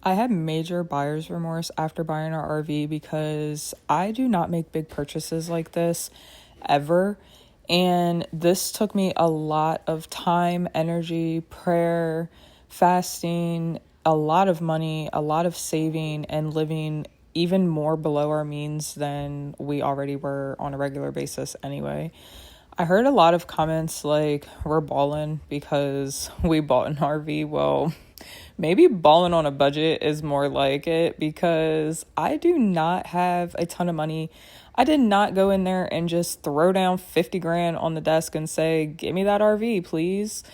I had major buyer's remorse after buying our RV because I do not make big purchases like this ever. And this took me a lot of time, energy, prayer, fasting, a lot of money, a lot of saving, and living even more below our means than we already were on a regular basis anyway. I heard a lot of comments like, we're balling because we bought an RV. Well, maybe balling on a budget is more like it because I do not have a ton of money. I did not go in there and just throw down 50 grand on the desk and say, give me that RV, please,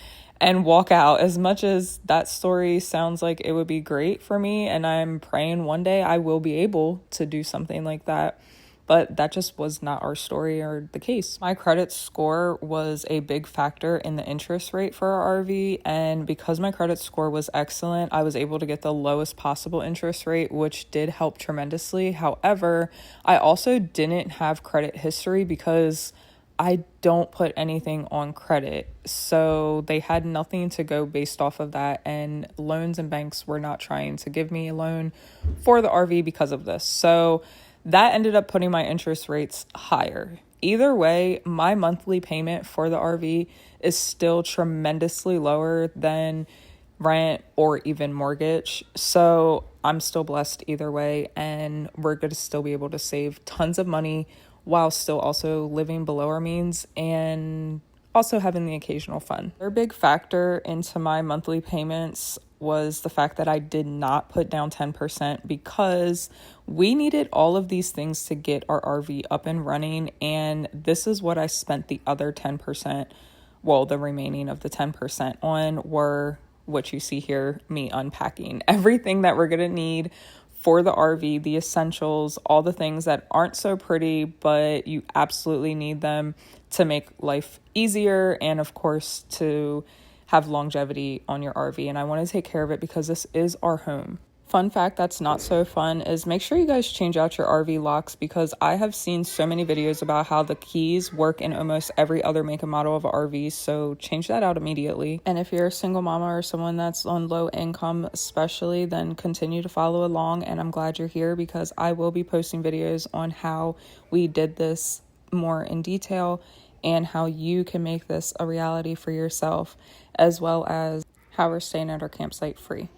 and walk out. As much as that story sounds like it would be great for me, and I'm praying one day I will be able to do something like that. But that just was not our story or the case. My credit score was a big factor in the interest rate for our RV. And because my credit score was excellent, I was able to get the lowest possible interest rate, which did help tremendously. However, I also didn't have credit history because I don't put anything on credit. So they had nothing to go based off of that. And loans and banks were not trying to give me a loan for the RV because of this. So that ended up putting my interest rates higher. Either way, my monthly payment for the RV is still tremendously lower than rent or even mortgage. So I'm still blessed either way, and we're going to still be able to save tons of money while still also living below our means and also having the occasional fun. Their big factor into my monthly payments was the fact that I did not put down 10% because we needed all of these things to get our RV up and running. And this is what I spent the other 10%, well, the remaining of the 10% on were what you see here, me unpacking everything that we're going to need for the RV, the essentials, all the things that aren't so pretty, but you absolutely need them to make life easier and, of course, to have longevity on your RV. And I want to take care of it because this is our home. Fun fact that's not so fun is make sure you guys change out your RV locks because I have seen so many videos about how the keys work in almost every other make and model of RVs, so change that out immediately. And if you're a single mama or someone that's on low income especially, then continue to follow along, and I'm glad you're here because I will be posting videos on how we did this more in detail and how you can make this a reality for yourself, as well as how we're staying at our campsite free.